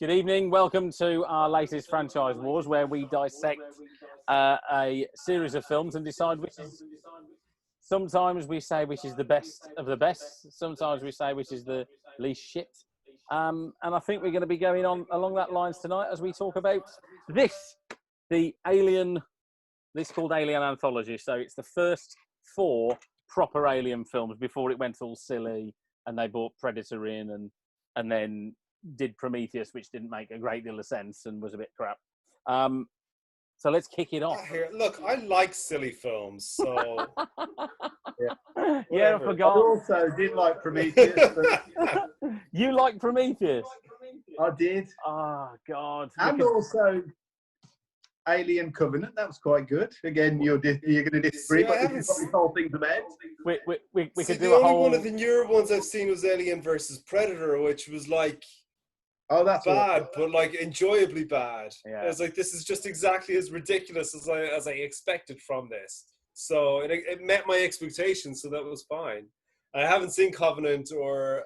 Good evening. Welcome to our latest franchise wars, where we dissect a series of films and decide which is. Sometimes we say which is the best of the best. Sometimes we say which is the least shit. And I think we're going to be going on along that lines tonight as we talk about the Alien. This called Alien Anthology. So it's the first 4 proper Alien films before it went all silly and they brought Predator in and then did Prometheus, which didn't make a great deal of sense and was a bit crap. So let's kick it off. Look, I like silly films, so yeah, I forgot. I also did like Prometheus. But You like Prometheus? I did. Oh God! And also Alien Covenant. That was quite good. Again, you're going to disagree, but this is what this whole thing's about. We could do the a only whole. one of the newer ones I've seen was Alien versus Predator, which was like that's bad, but like enjoyably bad. Yeah. I was like, this is just exactly as ridiculous as I expected from this. So it met my expectations, so that was fine. I haven't seen Covenant or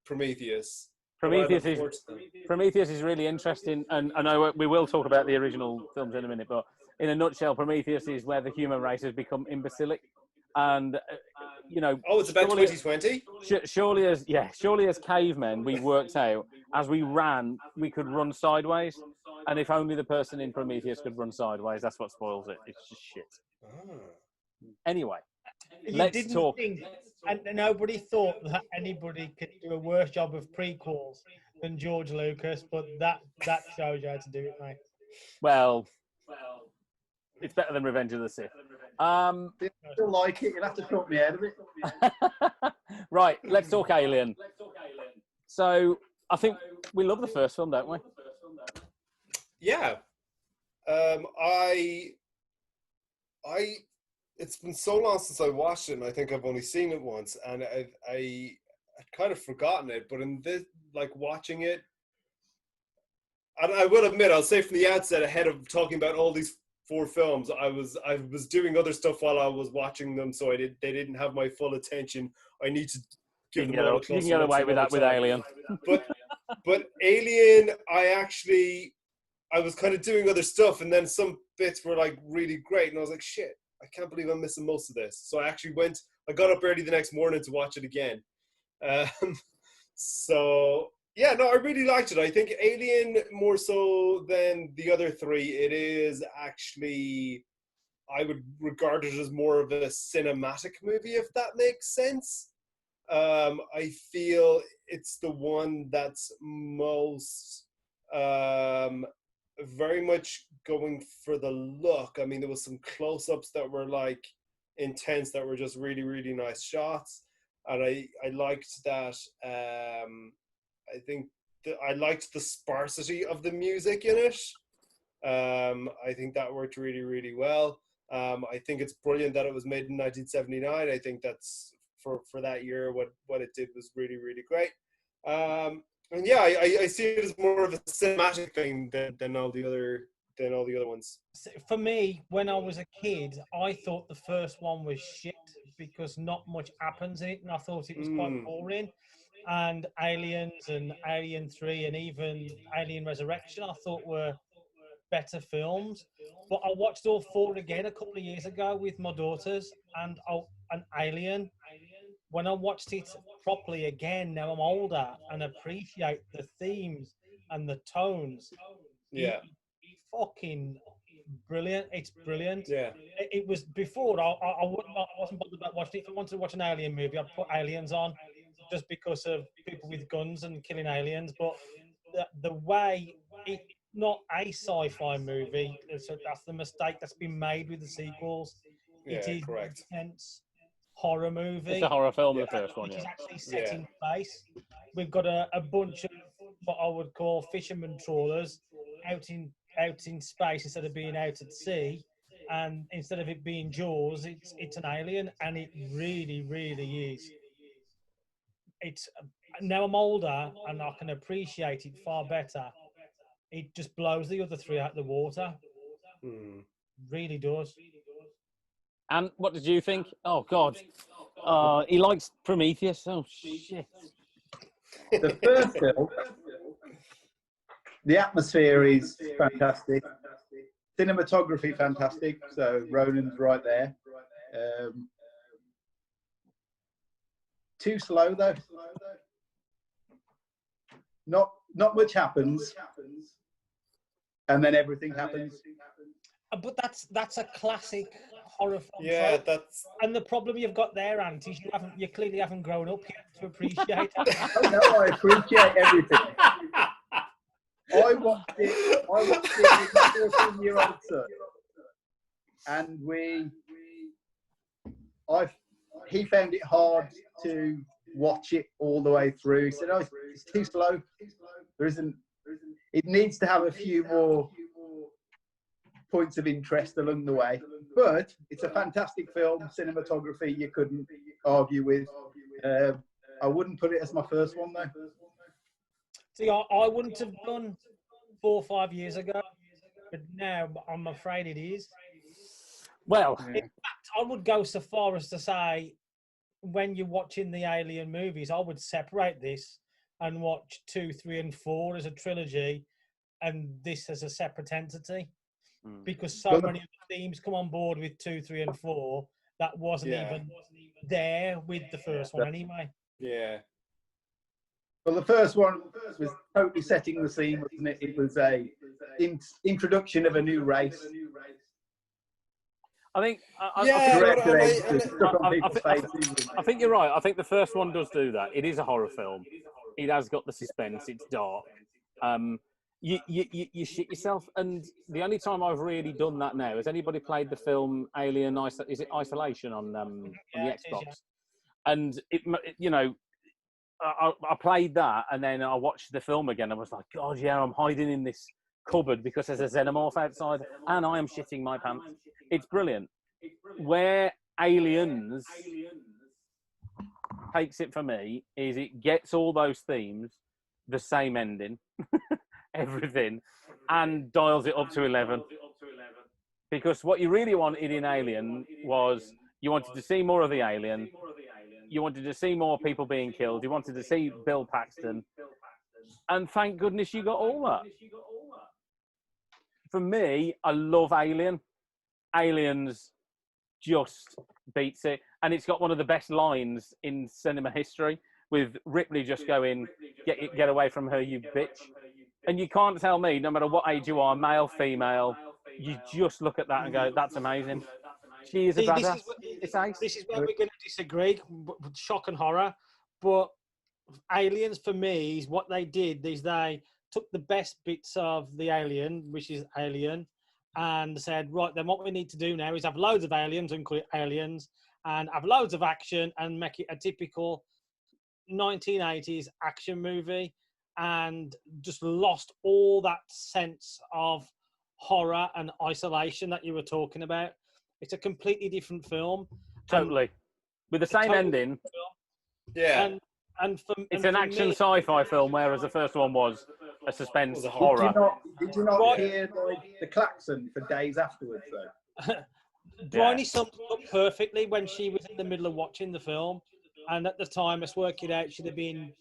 Prometheus. Prometheus is really interesting, and I know we will talk about the original films in a minute, but in a nutshell, Prometheus is where the human race has become imbecilic, and it's about 2020. Surely as cavemen, we worked out as we ran, we could run sideways, and if only the person in Prometheus could run sideways, that's what spoils it. It's just shit. Anyway, let's talk. And nobody thought that anybody could do a worse job of prequels than George Lucas, but that shows you how to do it, mate. Well, it's better than Revenge of the Sith. I still like it. You'll have to talk me out of it. Right, let's talk Alien. So, I think we love the first film, don't we? Yeah. It's been so long since I watched it, and I think I've only seen it once, and I'd kind of forgotten it. But in this, like watching it, and I will admit, I'll say from the outset, ahead of talking about all these 4 films, I was doing other stuff while I was watching them, so they didn't have my full attention. I need to give them all a closer look. You can get away with that with Alien. But Alien, I was kind of doing other stuff, and then some bits were like really great, and I was like, shit, I can't believe I'm missing most of this. So I got up early the next morning to watch it again. So yeah, no, I really liked it. I think Alien, more so than the other 3, it is actually, I would regard it as more of a cinematic movie, if that makes sense. I feel it's the one that's most very much going for the look. I mean, there was some close-ups that were like intense, that were just really, really nice shots, and I liked that. I think I liked the sparsity of the music in it. I think that worked really, really well. I think it's brilliant that it was made in 1979. I think that's for that year, what it did was really, really great. And yeah, I see it as more of a cinematic thing than all the other ones. For me, when I was a kid, I thought the first one was shit because not much happens in it, and I thought it was quite boring. And Aliens and Alien 3 and even Alien Resurrection, I thought were better films. But I watched all 4 again a couple of years ago with my daughters, and Alien. When I watched it properly again, now I'm older and appreciate the themes and the tones. Yeah. It's fucking brilliant. It's brilliant. Yeah. It was before, I wasn't bothered about watching it. If I wanted to watch an Alien movie, I'd put Aliens on just because of people with guns and killing aliens. But the way, it's not a sci-fi movie, so that's the mistake that's been made with the sequels. Yeah, it is correct. Intense horror movie. It's a horror film, the first one, Which is actually set Yeah. in space. We've got a bunch of what I would call fisherman trawlers out in space instead of being out at sea, and instead of it being Jaws, it's an alien, and it really, really is. It's now I'm older and I can appreciate it far better. It just blows the other 3 out of the water. Really does. And what did you think? Oh, God. He likes Prometheus. Oh, shit. The first film, The atmosphere is fantastic. Cinematography fantastic. So Ronan's right there. Too slow though. Not much happens, and then everything happens. But that's a classic horror film. Yeah, trope. that's. And the problem you've got there, Ant, is you clearly haven't grown up yet to appreciate it. Oh no, I appreciate everything. I watched it with my 14-year-old son, and he found it hard to watch it all the way through. He said, "Oh, it's too slow. There isn't. It needs to have a few more points of interest along the way." But it's a fantastic film. Cinematography you couldn't argue with. I wouldn't put it as my first one though. See, I wouldn't have done 4 or 5 years ago, but now I'm afraid it is. Well, In fact, I would go so far as to say, when you're watching the Alien movies, I would separate this and watch 2, 3, and 4 as a trilogy, and this as a separate entity, because so many of the themes come on board with 2, 3, and 4 that wasn't even there with the first one anyway. Yeah. Well, the first one was totally setting the scene, wasn't it? It was a introduction of a new race. I think Yeah, I think you're right. I think the first one does do that. It is a horror film. It has got the suspense. It's dark. You shit yourself. And the only time I've really done that now, has anybody played the film Alien? Is it Isolation on the Xbox? And I played that, and then I watched the film again. I was like, God, yeah, I'm hiding in this cupboard because there's a xenomorph outside, and I am shitting my pants. It's brilliant. Where Aliens takes it for me is it gets all those themes, the same ending, everything, and dials it up to 11. Because what you really wanted in Alien was you wanted to see more of the alien. You wanted to see more people being killed. You wanted to see Bill Paxton. And thank goodness you got all that. For me, I love Alien. Aliens just beats it. And it's got one of the best lines in cinema history, with Ripley just going, get away from her, you bitch. And you can't tell me, no matter what age you are, male, female, you just look at that and go, that's amazing. She is a badass. This is where we're going to disagree, shock and horror. But Aliens, for me, is what they did is they took the best bits of the Alien, which is Alien, and said, right, then what we need to do now is have loads of aliens and call it Aliens, and have loads of action and make it a typical 1980s action movie, and just lost all that sense of horror and isolation that you were talking about. It's a completely different film. Totally. With the same ending. Yeah. It's an action sci-fi film, whereas the first one was a suspense horror. Did you not hear the klaxon for days afterwards, though? Bryony summed it up perfectly when she was in the middle of watching the film. And at the time, let's work it out, she'd have been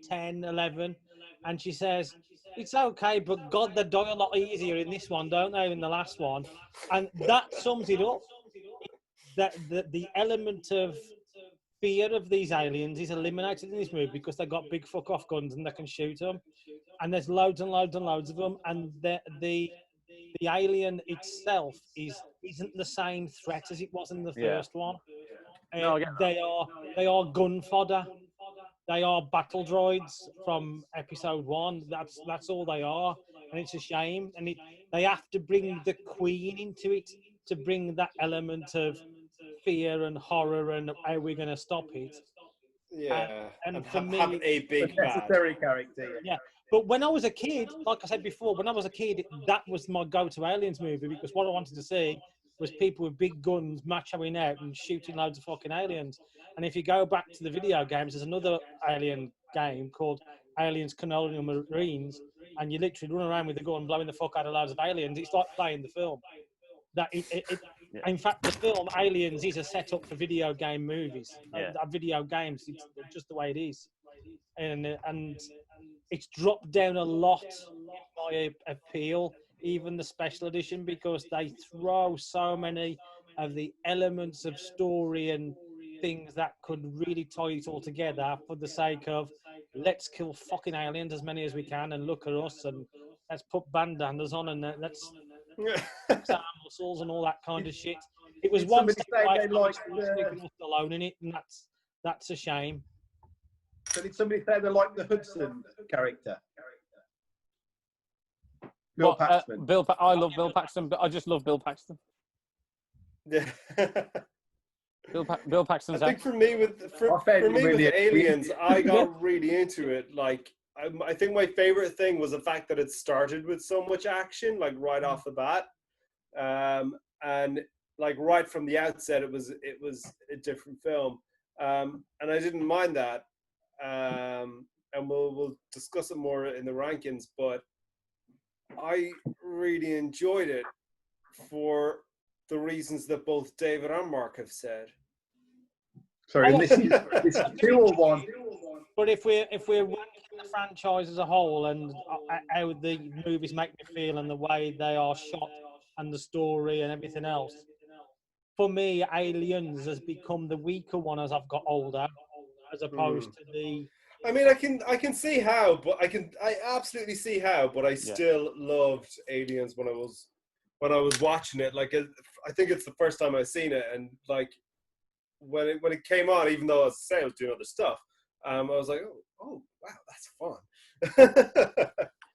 10, 11. And she says, it's okay, but God, they die a lot easier in this one, don't they, in the last one? And that sums it up. That the element of fear of these aliens is eliminated in this movie because they've got big fuck off guns and they can shoot them. And there's loads and loads and loads of them. And the alien itself isn't the same threat as it was in the first one. No, they are gun fodder. They are battle droids from episode 1. That's all they are, and it's a shame. And they have to bring the Queen into it to bring that element of fear and horror and how we're going to stop it. Yeah, and for have me, a big necessary character. Yeah, but when I was a kid, like I said before, when I was a kid, that was my go-to Aliens movie, because what I wanted to see was people with big guns machoing out and shooting loads of fucking aliens. And if you go back to the video games, there's another Alien game called Aliens Colonial Marines, and you literally run around with a gun blowing the fuck out of loads of aliens. It's like playing the film. In fact, the film Aliens is a setup for video game movies. Video games, it's just the way it is. And it's dropped down a lot, in my appeal, even the special edition, because they throw so many of the elements of story and things that could really tie it all together for the sake of let's kill fucking aliens as many as we can and look at us and let's put bandanas on and let's fix our muscles and all that kind of shit. It was Did one somebody step say away they from liked Nicholas alone in it, and that's a shame. So did somebody say they liked the Hudson character? Bill Paxton. I love Bill Paxton, but I just love Bill Paxton. Yeah. Bill Paxton's. I think for me with really Aliens, I got really into it. Like, I think my favorite thing was the fact that it started with so much action, like right off the bat, and like right from the outset, it was a different film, and I didn't mind that. And we'll discuss it more in the rankings, but I really enjoyed it for the reasons that both David and Mark have said. Sorry, and this is 2 or 1. But if we're ranking the franchise as a whole and how the movies make me feel and the way they are shot and the story and everything else, for me, Aliens has become the weaker one as I've got older, as opposed to the. I mean, I can see how, but I absolutely see how, but I still loved Aliens when I was watching it. Like, I think it's the first time I've seen it, and like when it came on, even though I was doing other stuff, I was like, oh wow, that's fun.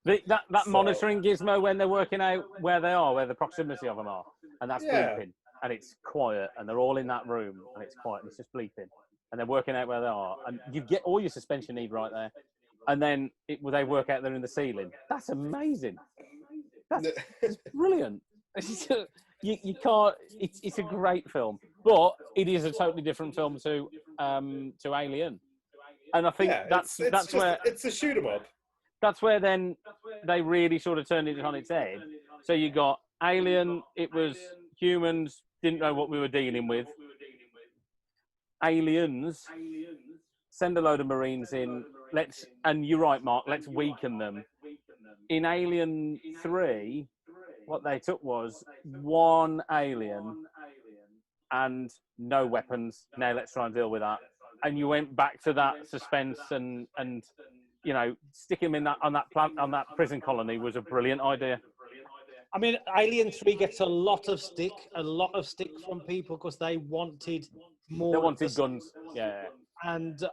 that monitoring gizmo when they're working out where they are, where the proximity of them are, and that's bleeping, and it's quiet, and they're all in that room, and it's quiet, and it's just bleeping. And they're working out where they are, and you get all your suspension need right there, and then they work out they're in the ceiling. That's amazing. That's brilliant. You can't. It's a great film, but it is a totally different film to Alien, and I think that's where it's a shoot 'em up. That's where then they really sort of turned it on its head. So you got Alien. It was humans didn't know what we were dealing with. Aliens, send a load of Marines in. And you're right, Mark. Let's weaken them. In Alien 3, what they took was one alien and no weapons. Now let's try and deal with that. And you went back to that suspense and stick him in on that prison colony was a brilliant idea. I mean, Alien 3 gets a lot of stick from people because they wanted more. They wanted guns, yeah. And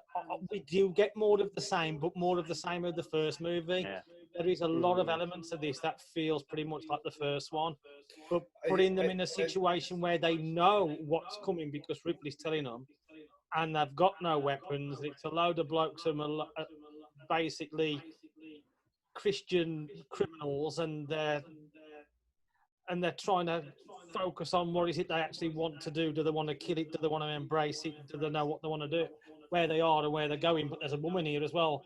we do get more of the same, but more of the same of the first movie. Yeah. There is a lot of elements of this that feels pretty much like the first one, but putting them in a situation where they know what's coming because Ripley's telling them, and they've got no weapons. It's a load of blokes who are basically Christian criminals, and they're trying to focus on what is it they actually want to do. Do they want to kill it? Do they want to embrace it? Do they know what they want to do? Where they are and where they're going? But there's a woman here as well.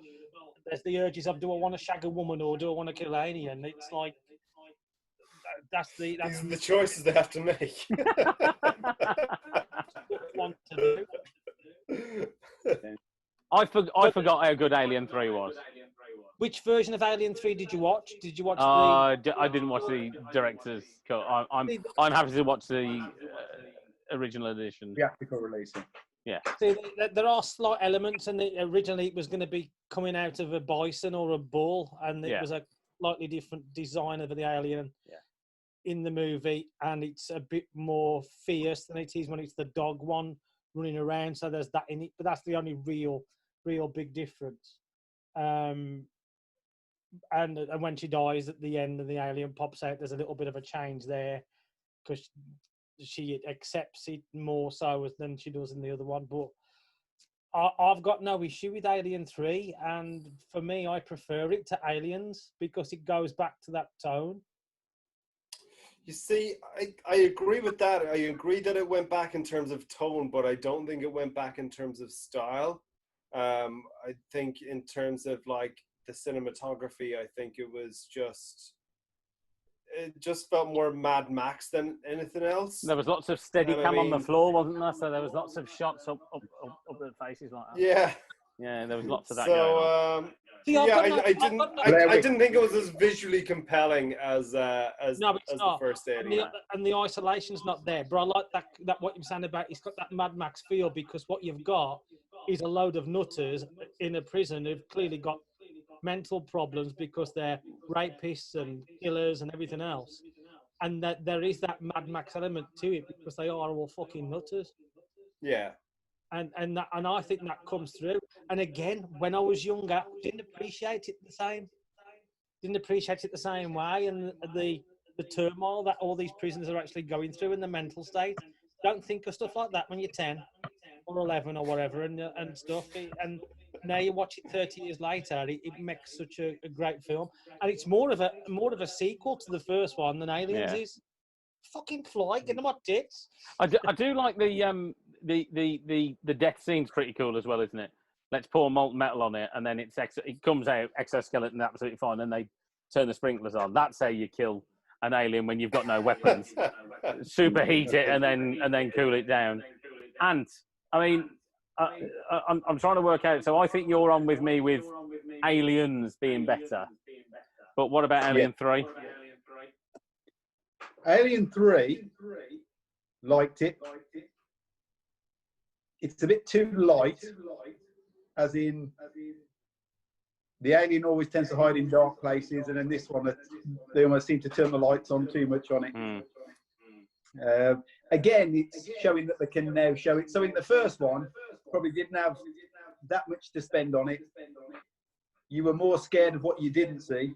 There's the urges of, do I want to shag a woman or do I want to kill an alien? It's like, that's These are the choices they have to make. Want to do. I forgot how good Alien 3 was. Which version of Alien 3 did you watch? Did you watch I didn't watch the director's cut. I'm happy to watch the original edition. Theatrical release. Yeah. See, there are slight elements, and originally it was going to be coming out of a bison or a bull, and it was a slightly different design of the alien in the movie, and it's a bit more fierce than it is when it's the dog one running around. So there's that in it, but that's the only real big difference. And when she dies at the end and the alien pops out, there's a little bit of a change there because she accepts it more so than she does in the other one. But I've got no issue with Alien 3, and for me, I prefer it to Aliens because it goes back to that tone. You see, I agree with that. I agree that it went back in terms of tone, but I don't think it went back in terms of style. I think in terms of like the cinematography, I think it just felt more Mad Max than anything else. There was lots of steady cam on the floor, wasn't there? So there was lots of shots up their faces like that. Yeah. Yeah, there was lots of that going on. See, Yeah, I didn't think it was as visually compelling as no, but it's the not. first Alien. And the isolation's not there. But I like that what you're saying about it's got that Mad Max feel, because what you've got is a load of nutters in a prison who've clearly got mental problems because they're rapists and killers and everything else. And that there is that Mad Max element to it because they are all fucking nutters. Yeah. And I think that comes through. And again, when I was younger, didn't appreciate it the same. Didn't appreciate it the same way, and the turmoil that all these prisoners are actually going through in the mental state. Don't think of stuff like that when you're 10 or 11 or whatever, and stuff. And now you watch it 30 years later, it makes such a great film, and it's more of a sequel to the first one than Aliens is. Fucking fly, get them on tits. I do like the death scene's pretty cool as well, isn't it? Let's pour molten metal on it, and then it comes out exoskeleton absolutely fine, and they turn the sprinklers on. That's how you kill an alien when you've got no weapons. Superheat it and then cool it down. And I mean, I'm trying to work out. So I think you're on with me with Aliens being better, but what about Alien 3? Alien 3, liked it. It's a bit too light, as in the alien always tends to hide in dark places, and in this one, they almost seem to turn the lights on too much on it. Again, it's showing that they can now show it. So in the first one, probably didn't have that much to spend on it. You were more scared of what you didn't see.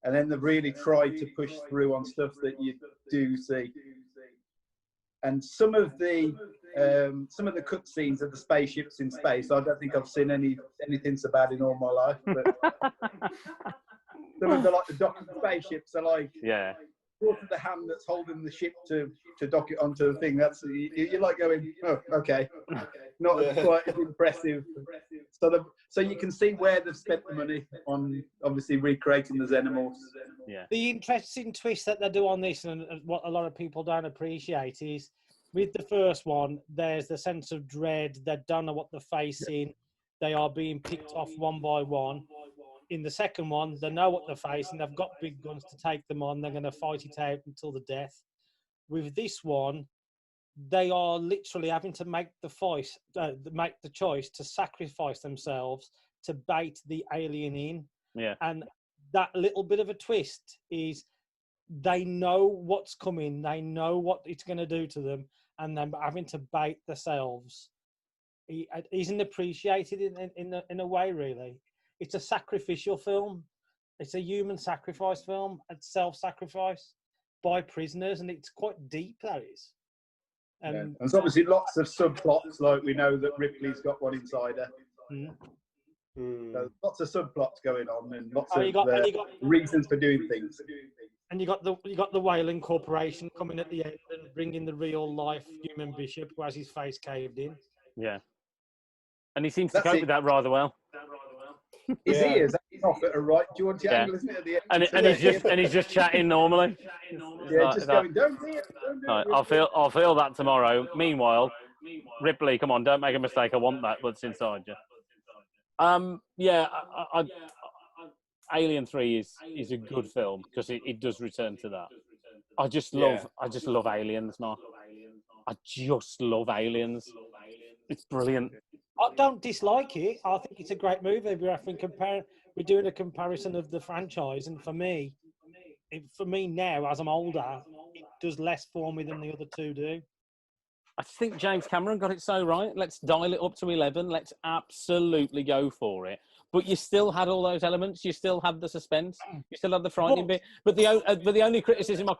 And then they've really tried to push through on stuff that you do see. And some of the cut scenes of the spaceships in space, I don't think I've seen anything so bad in all my life. But some of the docking spaceships are like, sort of the hand that's holding the ship to dock it onto the thing. That's you're like going, oh, okay, not quite as impressive. So you can see where they've spent the money on obviously recreating the xenomorphs. Yeah. The interesting twist that they do on this, and what a lot of people don't appreciate, is with the first one, there's the sense of dread. They don't know what they're facing. They are being picked off one by one. In the second one, they know what they're facing. They've got big guns to take them on. They're going to fight it out until the death. With this one, they are literally having to make the choice to sacrifice themselves to bait the alien in. Yeah. And that little bit of a twist is they know what's coming. They know what it's going to do to them, and they're having to bait themselves. It isn't appreciated in a way, really. It's a sacrificial film. It's a human sacrifice film. It's self-sacrifice by prisoners, and it's quite deep, that is. And there's obviously lots of subplots, like we know that Ripley's got one inside her. So lots of subplots going on, and lots of reasons for doing things. And you got the Whaling Corporation coming at the end and bringing the real life human bishop who has his face caved in. Yeah, and he seems to cope with that rather well. His ears off at a right jaunty angle, isn't it? At the end? And he's just chatting normally. Just going, don't do it. I'll feel that tomorrow. Meanwhile, Ripley, come on, don't make a mistake. I want that. What's inside you? Alien 3 is a good film because it does return to that. I just love Aliens, Mark. I just love Aliens. It's brilliant. I don't dislike it. I think it's a great movie. We're doing a comparison of the franchise, and for me now, as I'm older, it does less for me than the other two do. I think James Cameron got it so right. Let's dial it up to 11. Let's absolutely go for it. But you still had all those elements. You still had the suspense. You still had the frightening bit. But the only criticism I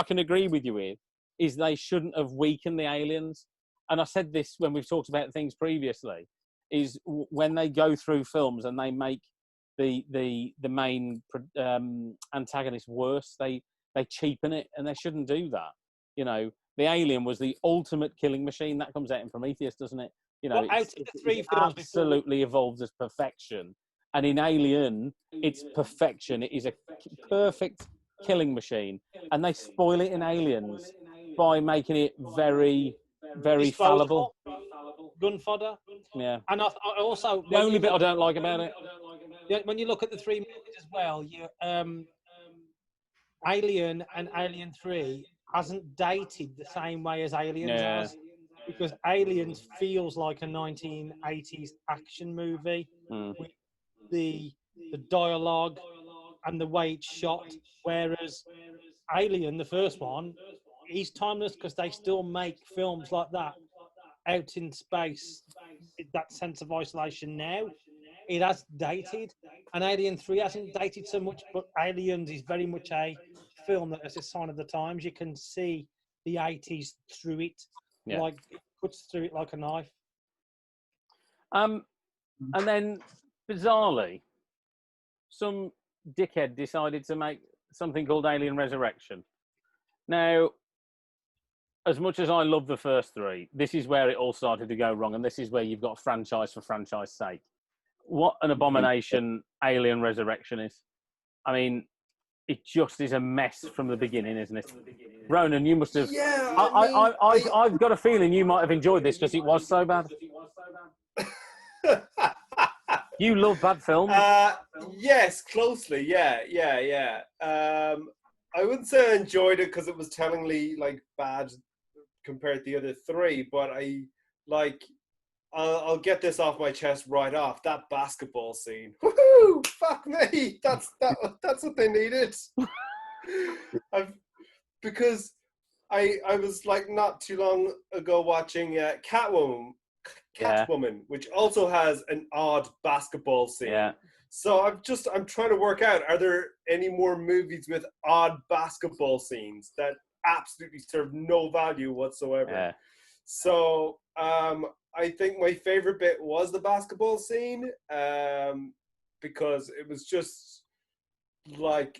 can agree with you with, is they shouldn't have weakened the aliens. And I said this when we've talked about things previously, is when they go through films and they make the main antagonist worse, they cheapen it, and they shouldn't do that. You know, the alien was the ultimate killing machine. That comes out in Prometheus, doesn't it? You know, it absolutely evolves as perfection. And in Alien, it's perfection. It is a perfect killing machine. And they spoil it in Aliens by making it very, very fallible. Gun fodder. Yeah. And I also The only bit I don't like about it. when you look at the three movies as well, you Alien and Alien 3 hasn't dated the same way as Aliens Yeah. has, because Aliens feels like a 1980s action movie with the dialogue and the way it's shot, whereas Alien, the first one, is timeless because they still make films like that out in space. That sense of isolation now, it has dated, and Alien 3 hasn't dated so much, but Aliens is very much a film that is a sign of the times. You can see the 80s through it, like it cuts through it like a knife. And then, bizarrely, some dickhead decided to make something called Alien Resurrection. Now, as much as I love the first three, this is where it all started to go wrong, and this is where you've got franchise for franchise sake. What an abomination Alien Resurrection is. I mean, it just is a mess from the beginning, isn't it? Ronan, you must have... Yeah, I've got a feeling you might have enjoyed this because it was so bad. You love bad films. Yes, closely. Yeah. I wouldn't say I enjoyed it because it was tellingly like bad compared to the other three, but I'll get this off my chest right off. That basketball scene. Woohoo! Fuck me. That's what they needed. Because I was like not too long ago watching Catwoman, which also has an odd basketball scene. Yeah. So I'm trying to work out, are there any more movies with odd basketball scenes that absolutely serve no value whatsoever? Yeah. So I think my favorite bit was the basketball scene, because it was just like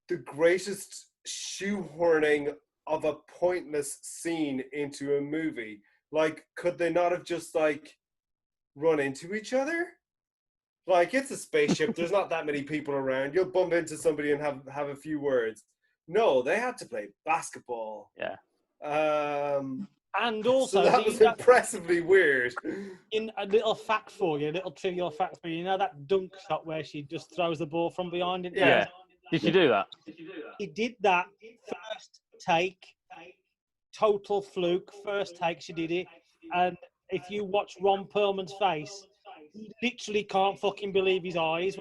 the greatest shoehorning of a pointless scene into a movie. Like, could they not have just like run into each other? Like, it's a spaceship. There's not that many people around. You'll bump into somebody and have a few words. No, they had to play basketball. Yeah. And also, so that was impressively weird. In a little fact for you, a little trivial fact for you, you know that dunk shot where she just throws the ball from behind it? Yeah. Did she do that? He did that first take, total fluke. First take, she did it. And if you watch Ron Perlman's face, he literally can't fucking believe his eyes.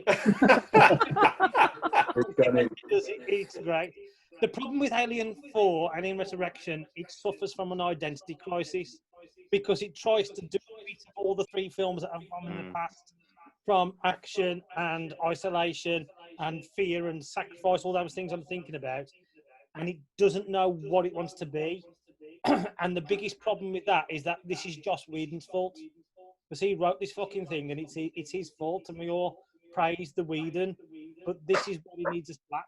It's great. The problem with Alien 4 and in Resurrection, it suffers from an identity crisis because it tries to do all the three films that have come in the past, from action and isolation and fear and sacrifice, all those things I'm thinking about, and it doesn't know what it wants to be. And the biggest problem with that is that this is Joss Whedon's fault, because he wrote this fucking thing and it's his fault, and we all praise the Whedon, but this is what he needs to slap,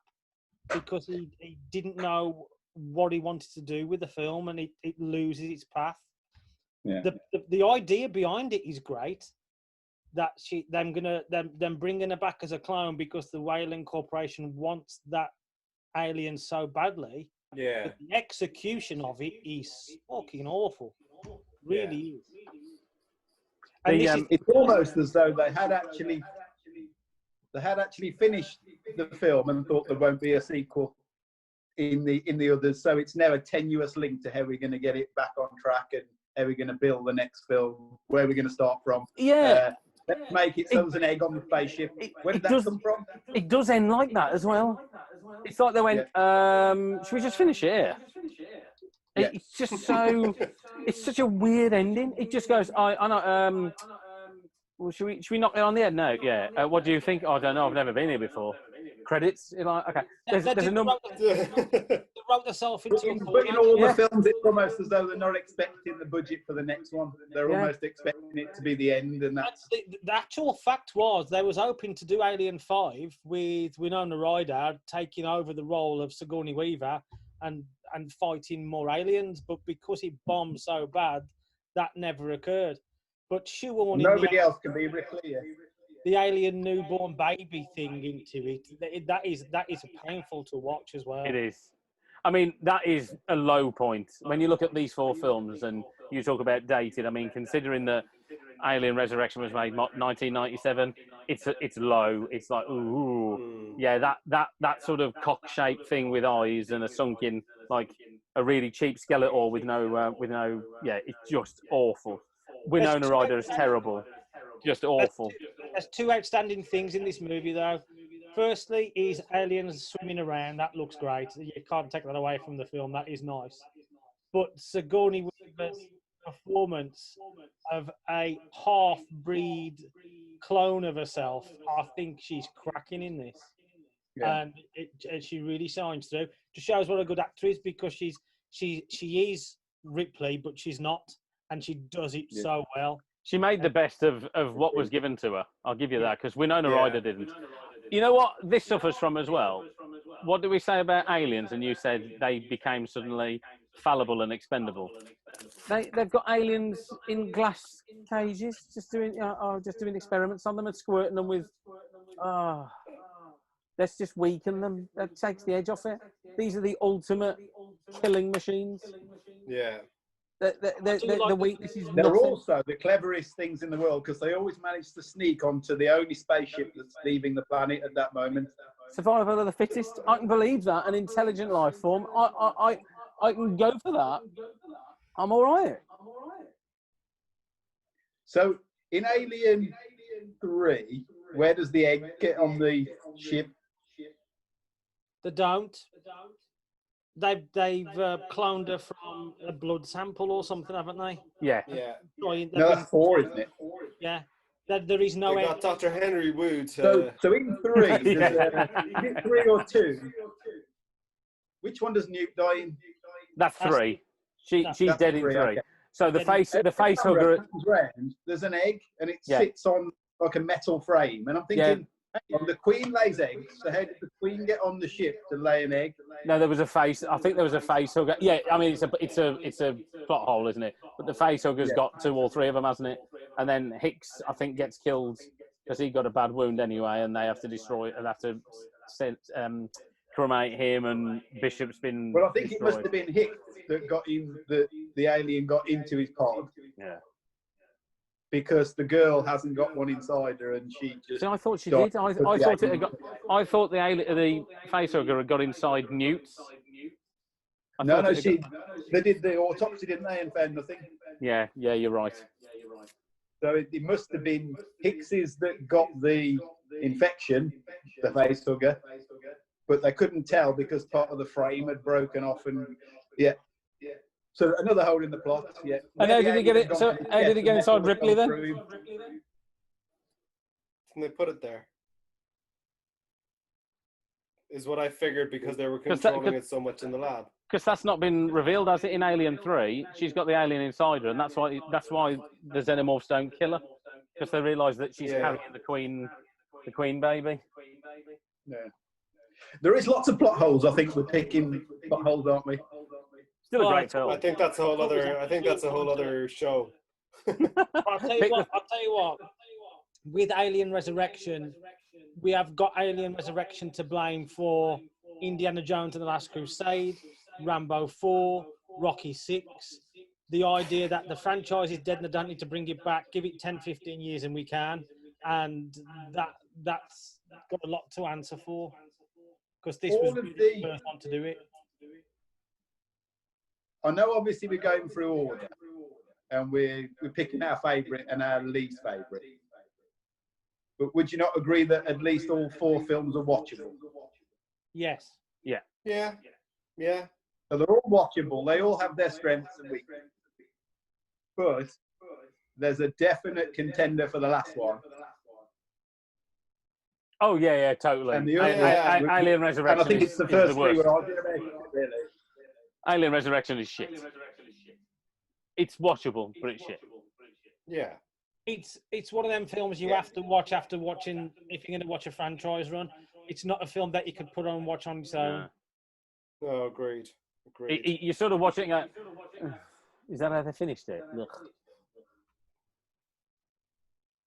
because he didn't know what he wanted to do with the film, and it loses its path. Yeah. The idea behind it is great, that them bringing her back as a clone because the Weyland Corporation wants that alien so badly. Yeah. But the execution of it is fucking awful. Really is. And it's almost as though they had actually finished the film and thought there won't be a sequel in the others. So it's now a tenuous link to how we're going to get it back on track and how we're going to build the next film, where we're going to start from. Yeah. Let's make it so there's an egg on the spaceship. Where did that come from? It does end like that as well. It's like they went, should we just finish it here? Yeah. It's just so, it's such a weird ending. It just goes, I know, well, should we knock it on the head? No, yeah. What do you think? Oh, I don't know, I've never been here before. Credits? You're like, okay. There's a number. They wrote themselves into But in all the films, it's almost as though they're not expecting the budget for the next one. They're almost expecting it to be the end, and that's... The actual fact was they was hoping to do Alien 5 with Winona Ryder taking over the role of Sigourney Weaver and fighting more aliens, but because it bombed so bad, that never occurred. But shoehorning nobody else can be clear. The alien newborn baby thing into it, that is painful to watch as well. It is. I mean, that is a low point. When you look at these four films and you talk about dated, I mean, considering that Alien Resurrection was made 1997. It's low. It's like ooh, yeah, that sort of cock-shaped thing with eyes and a sunken, like a really cheap skeletal with no yeah, it's just awful. Winona Ryder is terrible, just awful. There's two outstanding things in this movie, though. Firstly, is aliens swimming around. That looks great. You can't take that away from the film. That is nice. But Sigourney Weaver's performance of a half-breed clone of herself, I think she's cracking in this. Yeah. And she really shines through. Just shows what a good actor is, because she is Ripley, but she's not, and she does it so well. She made the best of what was given to her. I'll give you that, because Winona Ryder didn't. You know what this suffers from as well? What do we say about aliens? And you said they became suddenly fallible and expendable. They've got aliens in glass cages, just doing experiments on them and squirting them with. Let's just weaken them. That takes the edge off it. These are the ultimate killing machines. Yeah. The weakness is They're nothing. also the cleverest things in the world, because they always manage to sneak onto the only spaceship that's leaving the planet at that moment. Survival of the fittest. I can believe that. An intelligent life form. I can go for that. I'm all right. So in Alien 3, where does the egg get on the ship? They don't. They've cloned her from a blood sample or something, haven't they? Yeah. Yeah. No, that's 4, isn't it? Yeah. There is no. They got Dr. Henry Wu to. So in 3, is it 3 or 2? Which one does Newt die in? That's 3. She's dead in 3. Okay. So the face hugger. There's an egg, and it sits on like a metal frame, and I'm thinking. The Queen lays eggs, so how did the Queen get on the ship to lay an egg? No, there was a face. I think there was a face hugger. Yeah, I mean it's a plot hole, isn't it? But the face hugger's got 2 or 3 of them, hasn't it? And then Hicks, I think, gets killed because he got a bad wound anyway, and they have to destroy it and have to cremate him. And Bishop's been. Well, I think destroyed. It must have been Hicks that got in. The alien got into his pod. Yeah. Because the girl hasn't got one inside her, and she just. So I thought she did. I thought the facehugger had got inside Newt's. They did the autopsy, didn't they, and found nothing. Yeah, you're right. So it must have been Hicks's that got the infection, the facehugger, but they couldn't tell because part of the frame had broken off, and So another hole in the plot. Yeah. And how did he get it? So how did he get inside Ripley then? And they put it there. Is what I figured, because they were controlling it so much in the lab. Because that's not been revealed, has it? In Alien 3, she's got the alien inside her, and that's why the xenomorphs don't kill her, because they realise that she's carrying the queen baby. Yeah. There is lots of plot holes. I think we're picking plot holes, aren't we? Still a great film. I think that's a whole other show. I'll tell you what. With Alien Resurrection, we have got Alien Resurrection to blame for Indiana Jones and the Last Crusade, Rambo 4, Rocky 6. The idea that the franchise is dead and they don't need to bring it back, give it 10, 15 years and we can. And that's got a lot to answer for. Because this was the first one to do it. I know, obviously, we're going through order, and we're picking our favourite and our least favourite. But would you not agree that at least all 4 films are watchable? Yes. Yeah. Yeah. Yeah. So they're all watchable. They all have their strengths and weaknesses. But there's a definite contender for the last one. Oh yeah, totally. And the Alien Resurrection. And I think it's the first 3 we're arguing about, really. Alien Resurrection is shit. It's watchable, but it's shit. Yeah. It's one of them films you have to watch after watching, if you're going to watch a franchise run. It's not a film that you could put on and watch on its own. No, agreed. You sort of watch it and go, is that how they finished it? Ugh.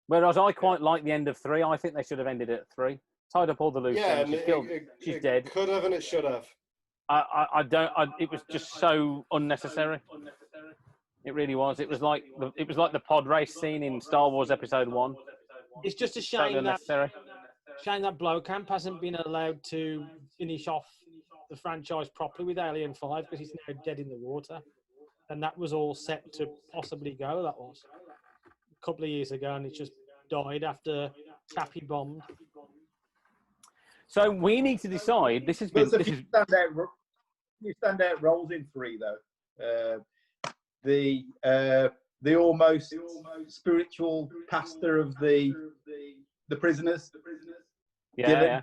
Whereas I quite like the end of 3. I think they should have ended it at 3. Tied up all the loose ends. She's dead. Could have and it should have. I don't. It was just so unnecessary. It really was. It was like the pod race scene in Star Wars Episode 1. It's just a Totally shame that unnecessary. Blowcamp hasn't been allowed to finish off the franchise properly with Alien 5 because he's now dead in the water. And that was all set to possibly go. That was a couple of years ago, and it just died after Chappie bombed. So we need to decide. This has There's been. a few standout roles in 3 though. The almost spiritual pastor of the prisoners. Yeah.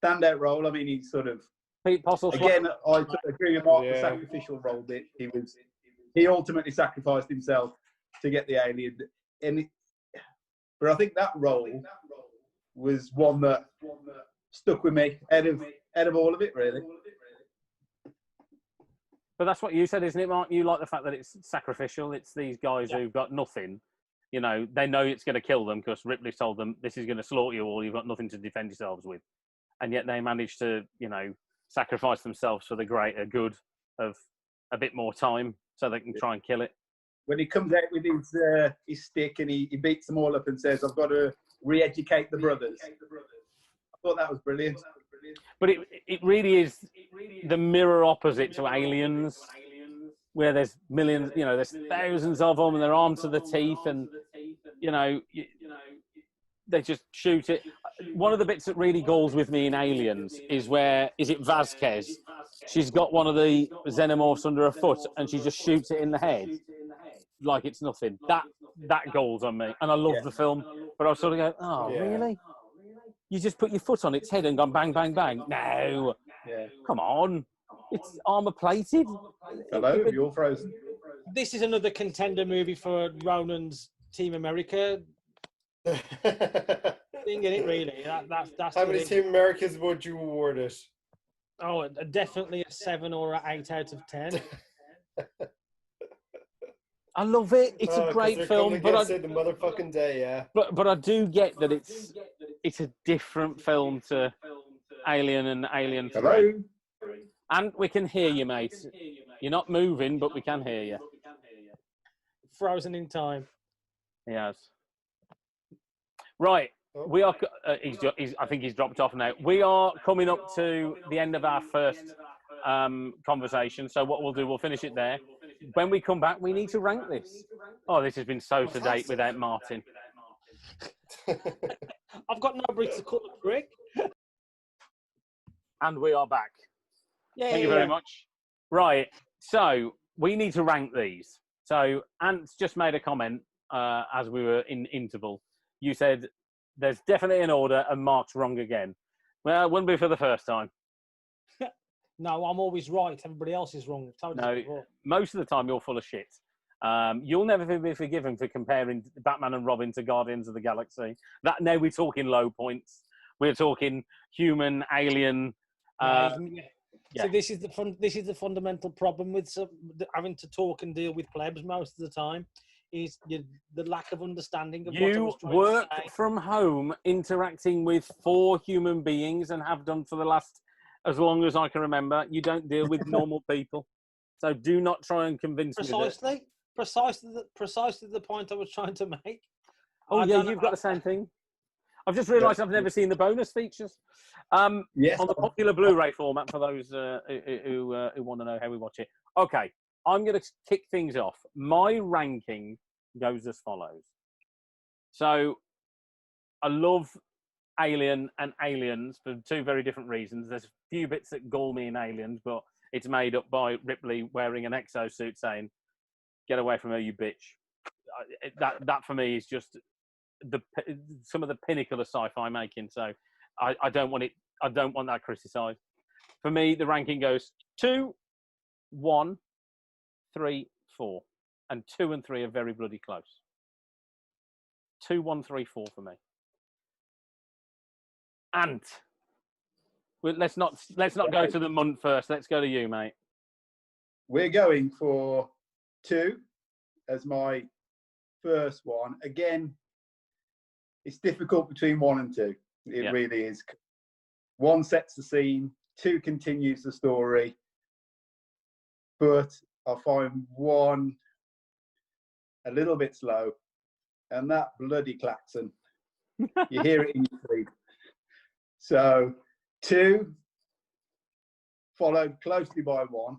Standout role. I mean, he's sort of Pete Postle. again. I agree with Mark. The sacrificial role bit. He ultimately sacrificed himself to get the alien. But I think that role was one that stuck with me out of all of it, really. But that's what you said, isn't it, Mark? You like the fact that it's sacrificial. It's these guys who've got nothing. You know, they know it's going to kill them because Ripley told them this is going to slaughter you all. You've got nothing to defend yourselves with. And yet they manage to, you know, sacrifice themselves for the greater good of a bit more time so they can try and kill it. When he comes out with his stick and he beats them all up and says, I've got to re-educate the brothers. I thought that was brilliant. But it really is the mirror opposite to Aliens, where there's millions, you know, there's thousands of them and they're armed to the teeth and, you know, they just shoot it. One of the bits that really galls with me in Aliens is is it Vasquez? She's got one of the xenomorphs under her foot and she just shoots it in the head like it's nothing. That galls on me. And I love the film, but I was sort of going, oh, really? You just put your foot on its head and gone bang, bang, bang. No. Yeah. Come on. It's armour plated. Hello, you're frozen. This is another contender movie for Ronan's Team America thing, isn't it, really? That's How many Team Americas would you award it? Oh, definitely a 7 or an 8 out of 10. I love it. It's a great film, but I say the motherfucking day, yeah. But I do get that it's a different film to Alien and Alien 3. Hello. And we can hear you, mate. You're not moving, but we can hear you. Frozen in time. He has. Right. We are. I think he's dropped off now. We are coming up to the end of our first conversation. So what we'll do, we'll finish it there. When we come back, we need to rank this. Oh, this has been so sedate without Martin. I've got nobody to call a prick. And we are back. Yay. Thank you very much. Right. So we need to rank these. So Ant's just made a comment as we were in interval. You said there's definitely an order and Mark's wrong again. Well, it wouldn't be for the first time. No, I'm always right. Everybody else is wrong. No, most of the time you're full of shit. You'll never be forgiven for comparing Batman and Robin to Guardians of the Galaxy. Now we're talking low points. We're talking human, alien. So this is the fundamental problem with having to talk and deal with plebs most of the time. Is the lack of understanding of what I was trying to say. You work from home interacting with 4 human beings and have done for the last as long as I can remember. You don't deal with normal people. So do not try and convince me that... Precisely the point I was trying to make. Oh, yeah, you've got the same thing. I've just realised I've never seen the bonus features. Yes. On the popular Blu-ray format for those who want to know how we watch it. Okay, I'm going to kick things off. My ranking goes as follows. So I love Alien and Aliens for 2 very different reasons. There's a few bits that gall me in Aliens, but it's made up by Ripley wearing an exosuit saying, "Get away from her, you bitch." That for me is just some of the pinnacle of sci-fi making. So I don't want it. I don't want that criticised. For me, the ranking goes 2, 1, 3, 4, and 2 and 3 are very bloody close. 2, 1, 3, 4 for me. Ant. Well, let's not go to the MuNT first. Let's go to you, mate. We're going for 2 as my first one. Again, it's difficult between 1 and 2. It really is. 1 sets the scene, 2 continues the story. But I find 1 a little bit slow, and that bloody klaxon, you hear it in your sleep. So 2, followed closely by 1,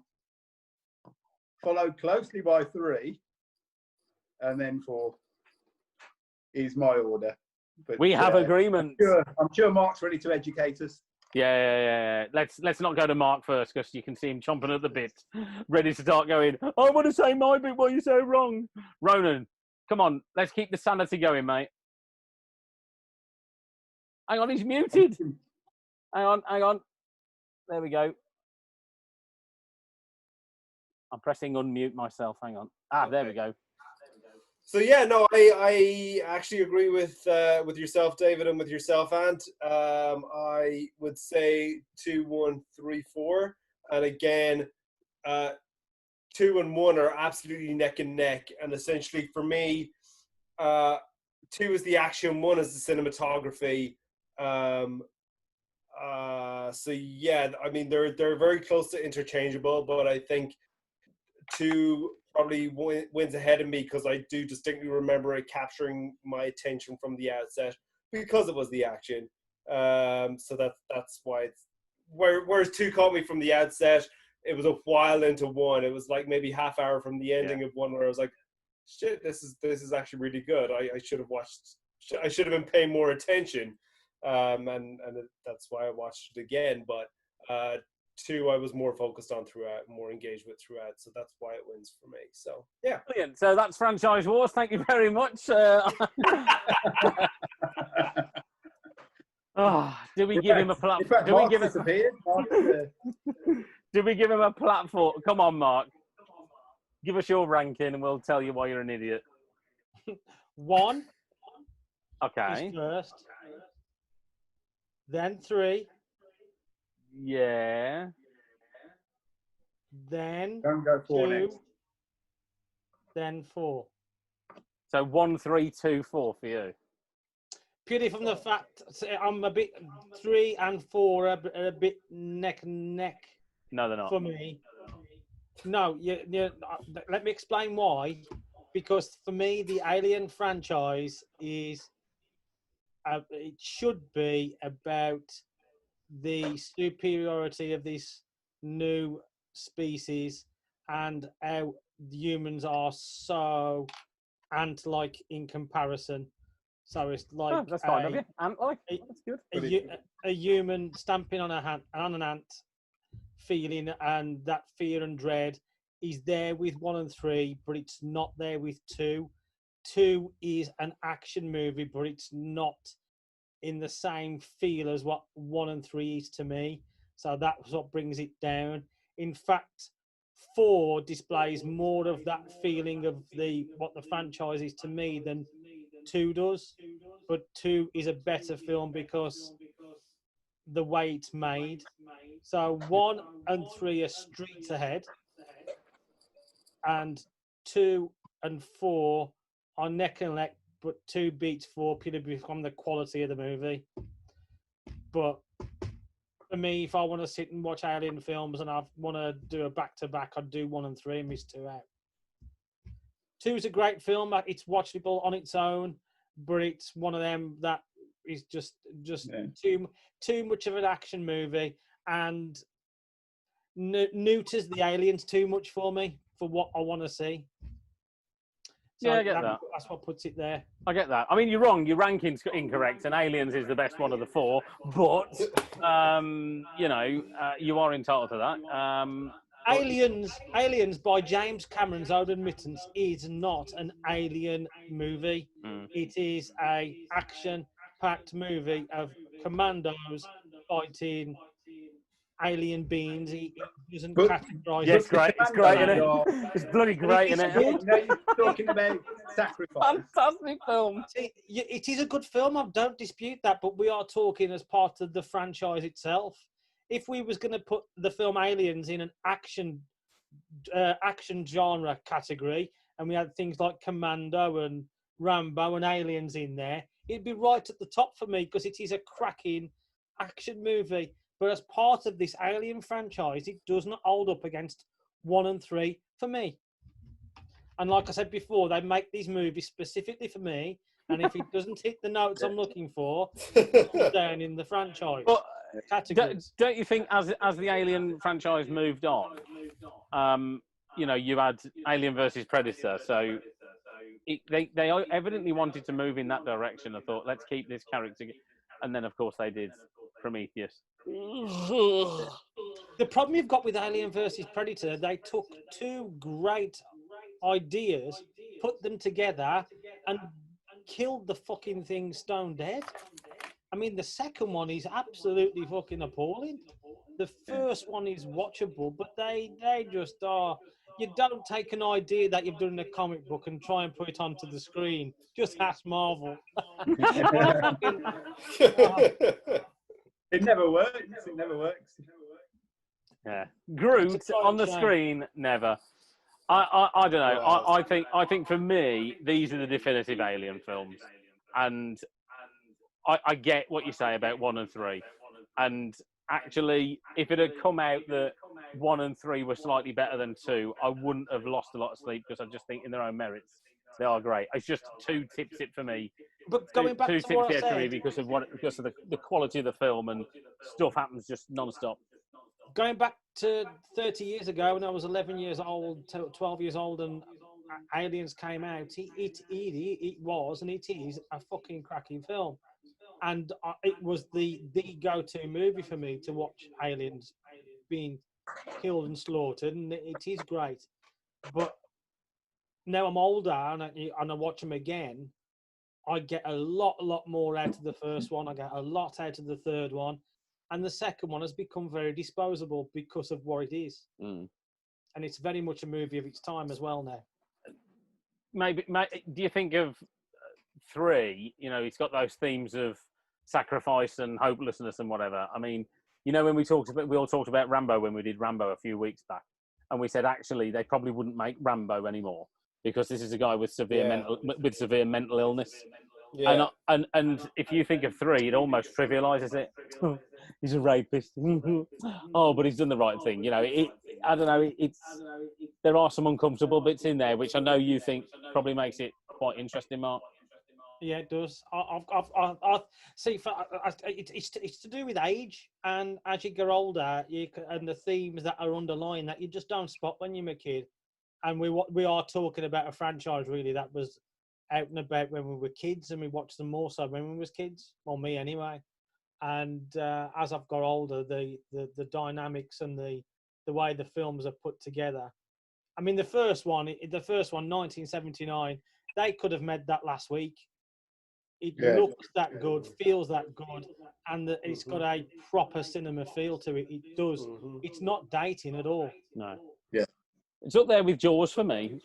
followed closely by 3, and then 4 is my order. But We have agreement. I'm sure Mark's ready to educate us. Yeah. Let's not go to Mark first, because you can see him chomping at the bit, ready to start going, I want to say my bit, what you say wrong. Ronan, come on, let's keep the sanity going, mate. Hang on, he's muted. Hang on. There we go. I'm pressing unmute myself. Hang on. There we go. So yeah, no, I actually agree with yourself, David, and with yourself, Ant. I would say 2, 1, 3, 4, and again, 2 and 1 are absolutely neck and neck. And essentially, for me, 2 is the action, 1 is the cinematography. So yeah, I mean they're very close to interchangeable, but I think 2 probably wins ahead of me because I do distinctly remember it capturing my attention from the outset because it was the action. So that's why it's whereas 2 caught me from the outset. It was a while into 1. It was like maybe half hour from the ending of 1 where I was like, shit, this is actually really good. I should have watched. I should have been paying more attention. And that's why I watched it again. But 2, I was more focused on throughout, more engaged with throughout. So that's why it wins for me. So yeah, brilliant. So that's Franchise Wars. Thank you very much. Do we give him a platform? Do we give him a platform? Come on, Mark. Give us your ranking, and we'll tell you why you're an idiot. 1. Okay. Is first. Then 3. Yeah. Then Don't go 4 2. next. Then 4. So 1, 3, 2, 4 for you. Purely from the fact I'm a bit 3 and 4 are a bit neck and neck. No, they're not. For me. No, let me explain why. Because for me, the Alien franchise is it should be about the superiority of this new species and how humans are so ant-like in comparison. So it's like that's kind of you. Ant-like. That's good. A human stamping on an ant, feeling, and that fear and dread is there with 1 and 3, but it's not there with 2. 2 is an action movie, but it's not in the same feel as what 1 and 3 is to me. So that's what brings it down. In fact, 4 displays more of that feeling of what the franchise is to me than 2 does. But 2 is a better film because the way it's made. So 1 and 3 are streets ahead, and 2 and 4 are neck and neck, but 2 beats 4 purely from the quality of the movie. But for me, if I want to sit and watch Alien films and I want to do a back-to-back, I'd do 1 and 3 and miss 2 out. 2 is a great film. It's watchable on its own, but it's one of them that is just too much of an action movie and neuters the aliens too much for me for what I want to see. So yeah, I get that. That's what puts it there. I get that. I mean, you're wrong. Your ranking's incorrect, and Aliens is the best one of the 4. But you are entitled to that. Aliens by James Cameron's own admittance is not an alien movie. It is a action-packed movie of commandos fighting alien beings. He doesn't categorize. Yeah, it's great. It's great, isn't it? It's bloody great, isn't it? Now you're talking about sacrifice. Fantastic film. It is a good film. I don't dispute that, but we are talking as part of the franchise itself. If we was going to put the film Aliens in an action genre category, and we had things like Commando and Rambo and Aliens in there, it'd be right at the top for me because it is a cracking action movie. But as part of this Alien franchise, it does not hold up against 1 and 3 for me. And like I said before, they make these movies specifically for me. And if it doesn't hit the notes I'm looking for, it comes down in the franchise category. Don't you think as the Alien franchise moved on, you know, you had Alien versus Predator, so they evidently wanted to move in that direction. I thought, let's keep this character, and then of course they did Prometheus. The problem you've got with Alien versus Predator, they took two great ideas, put them together, and killed the fucking thing stone dead. I mean, the second one is absolutely fucking appalling. The first one is watchable, but they just are. You don't take an idea that you've done in a comic book and try and put it onto the screen. Just ask Marvel. It never works. It never works. Yeah, Groot on the screen, never. I don't know. I think for me, these are the definitive Alien films, and I get what you say about 1 and 3, and actually, if it had come out that 1 and 3 were slightly better than 2, I wouldn't have lost a lot of sleep, because I just think in their own merits they are great. It's just 2 tips it for me. But going back to what I said, because of the quality of the film, and stuff happens just non-stop. Going back to 30 years ago when I was 11 years old, 12 years old, and Aliens came out, it was and it is a fucking cracking film. And it was the go-to movie for me to watch aliens being killed and slaughtered, and it is great. But now I'm older and I watch them again, I get a lot more out of the first one. I get a lot out of the third one. And the second one has become very disposable because of what it is. And it's very much a movie of its time as well now. Maybe do you think of 3, you know, it's got those themes of sacrifice and hopelessness and whatever. I mean, you know, when we all talked about Rambo when we did Rambo a few weeks back, and we said actually they probably wouldn't make Rambo anymore because this is a guy with severe mental illness. Yeah. And if you think of 3, it almost trivializes it. He's a rapist. Oh, but he's done the right thing. You know, I don't know. There are some uncomfortable bits in there, which I know you think probably makes it quite interesting, Mark. Yeah, it does. I see. It's to do with age, and as you get older, and the themes that are underlying that you just don't spot when you're a kid. And we are talking about a franchise really that was out and about when we were kids, and we watched them more so when we was kids. Well, me anyway. And as I've got older, the dynamics and the way the films are put together. I mean, the first one, 1979, they could have made that last week. It looks that good, feels that good, and it's got a proper cinema feel to it. It does. It's not dating at all. No. Yeah. It's up there with Jaws for me.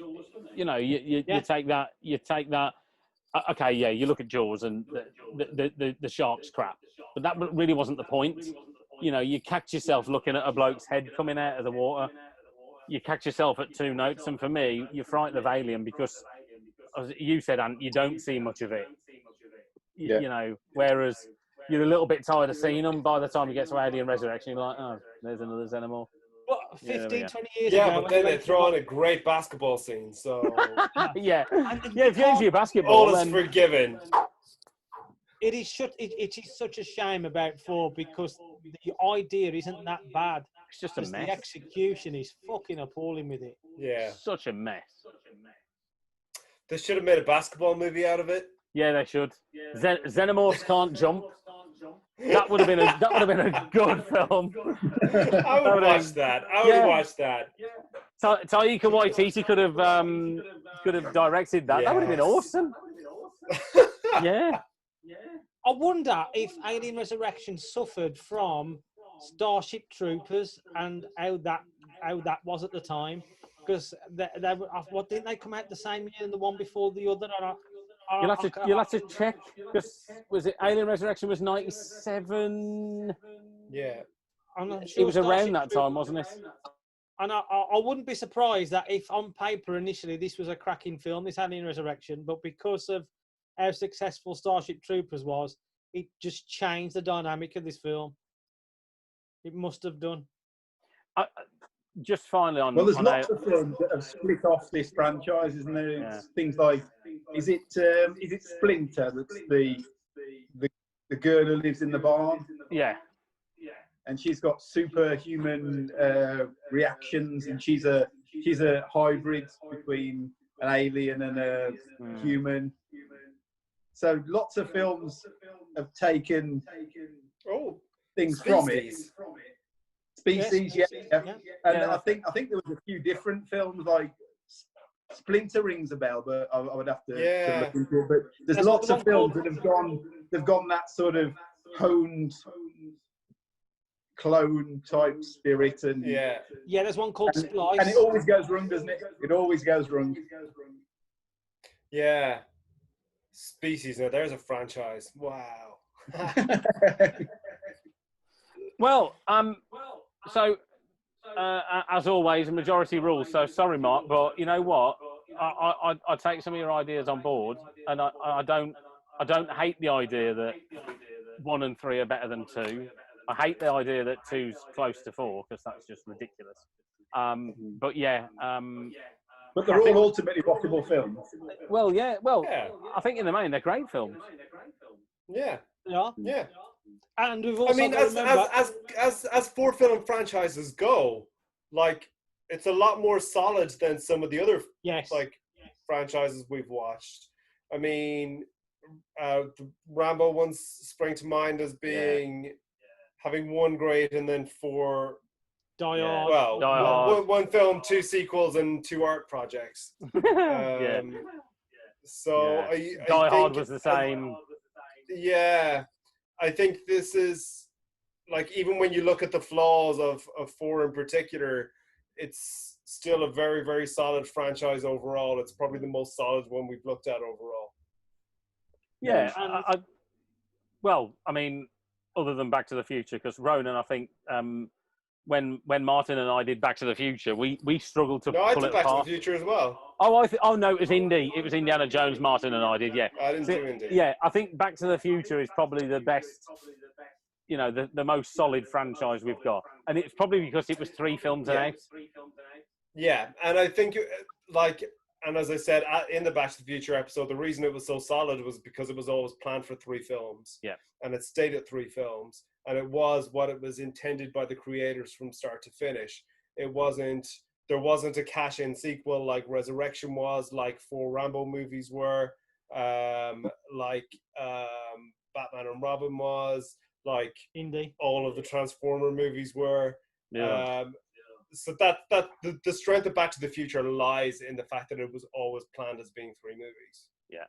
You know, you take that. Okay, yeah, you look at Jaws and the shark's crap, but that really wasn't the point. You know, you catch yourself looking at a bloke's head coming out of the water. You catch yourself at 2 notes, and for me, you're frightened of Alien because, as you said, Ant, you don't see much of it. You know, whereas you're a little bit tired of seeing them. By the time you get to Alien Resurrection, you're like, oh, there's another Xenomorph. Well, 15, 20 years ago. Yeah, but then they throw in a great basketball scene, so... if you're into your basketball, all is forgiven. It is such a shame about 4 because the idea isn't that bad. It's just a mess. The execution is fucking appalling with it. Yeah. Such a mess. They should have made a basketball movie out of it. Yeah, they should. Xenomorphs can't jump. That would have been a good film. I would watch that. I would watch that. Taika Waititi could have directed that. Yes. That would have been awesome. Yeah. I wonder if Alien Resurrection suffered from Starship Troopers and how that was at the time, because what didn't they come out the same year and the one before the other? You'll have to check, because was it Alien Resurrection was 97? Yeah. I'm not It sure was around that time, wasn't it? And I wouldn't be surprised that if on paper initially this was a cracking film, this Alien Resurrection, but because of how successful Starship Troopers was, it just changed the dynamic of this film. It must have done. just finally on. Well, there's on lots of films that have split off this franchise, isn't there? It's things like, is it Splinter that's the girl who lives in the barn? Yeah. And she's got superhuman reactions, and she's a hybrid between an alien and a human. So lots of films have taken things from it. Species, yeah. And I think there was a few different films, like Splinter rings a bell, but I would have to look into it. But there's lots of films that have gone that sort of honed clone type spirit, and there's one called Splice, and it always goes wrong, doesn't it? It always goes wrong. Yeah, Species. Now there's a franchise. Wow. Well, so as always, a majority rules. So sorry, Mark, but you know what? I take some of your ideas on board, and I don't hate the idea that 1 and 3 are better than 2. I hate the idea that 2's close to 4 because that's just ridiculous. But yeah. But they're all ultimately watchable films. Well, yeah. I think in the main they're great films. Yeah. Yeah. And we've also as 4-film franchises go, like it's a lot more solid than some of the other franchises we've watched. I mean, the Rambo ones spring to mind as being having 1 great and then 4 Die Hard. Well, Die Hard. 1 film, 2 sequels, and 2 art projects. So I Die Hard think was the same. Yeah, I think this is like, even when you look at the flaws of 4 in particular, it's still a very, very solid franchise overall. It's probably the most solid one we've looked at overall. Yeah. Well, I mean, other than Back to the Future, because Ronan, I think, when Martin and I did Back to the Future, we struggled to pull I did it Back apart. to the Future as well. Oh, no, it was Indy. It was Indiana Jones. Martin and I did. Yeah, I didn't do Indy. Yeah, I think Back to the Future is probably the best. You know, the most solid franchise we've got, and it's probably because it was 3 films and out. Yeah, and I think and as I said in the Back to the Future episode, the reason it was so solid was because it was always planned for 3 films. Yeah, and it stayed at 3 films, and it was what it was intended by the creators from start to finish. There wasn't a cash-in sequel like Resurrection was, like 4 Rambo movies were, like Batman and Robin was, like Indy. All of the Transformer movies were. Yeah. So that the strength of Back to the Future lies in the fact that it was always planned as being 3 movies. Yeah.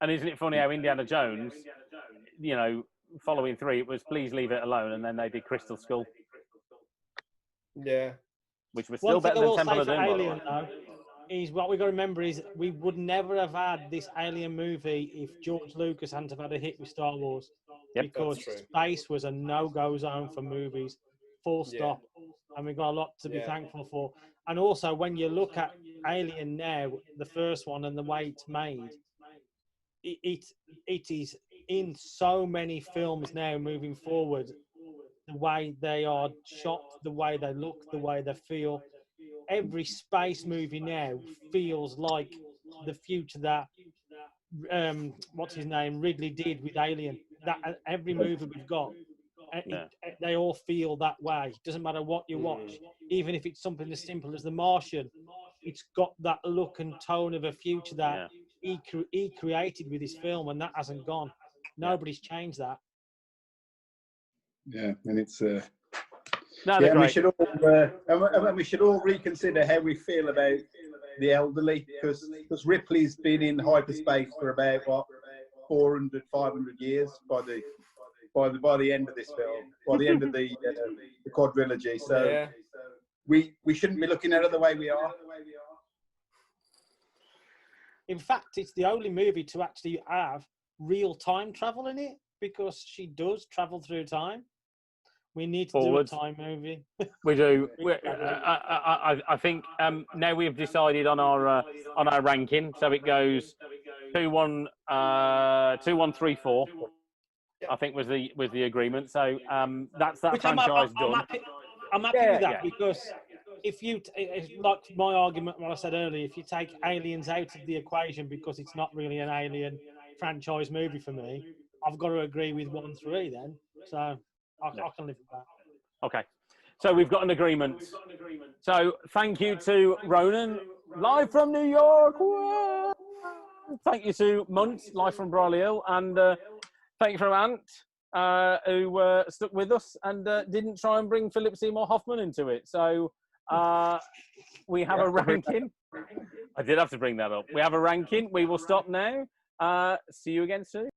And isn't it funny how Indiana Jones, you know, following 3, it was Please Leave It Alone, and then they did Crystal Skull. Yeah. Which was still better than Temple of Doom. Alien, though, is what we've got to remember is we would never have had this Alien movie if George Lucas hadn't have had a hit with Star Wars. Yep, because space was a no-go zone for movies, full stop. And we've got a lot to be thankful for. And also, when you look at Alien now, the first one, and the way it's made, it is in so many films now moving forward. The way they are shot, the way they look, the way they feel. Every space movie now feels like the future that what's his name, Ridley did with Alien. That every movie we've got, they all feel that way. Doesn't matter what you watch, even if it's something as simple as The Martian. It's got that look and tone of a future that he created with his film, and that hasn't gone. Nobody's changed that. Yeah, and it's and we should all reconsider how we feel about the elderly, because Ripley's been in hyperspace for about 400, 500 years by the end of this film, by the end of the quadrilogy. So we shouldn't be looking at it the way we are. In fact, it's the only movie to actually have real time travel in it, because she does travel through time. We need to do a time movie. We do. I think now we've decided on our ranking, so it goes 2, 1, 2, 1, 3, 4. I think was the agreement. So that's that franchise done. I'm happy with that, because if you it's like my argument what I said earlier, if you take Aliens out of the equation because it's not really an Alien franchise movie for me, I've got to agree with 1-3 then. So I can live with that. Okay. So we've got an agreement. So thank you to Ronan, live from New York. Whoa! Thank you to MuNT, live from Briley Hill, and thank you from Ant, who stuck with us and didn't try and bring Philip Seymour Hoffman into it. So we have a ranking. I did have to bring that up. We have a ranking. We will stop now. See you again soon.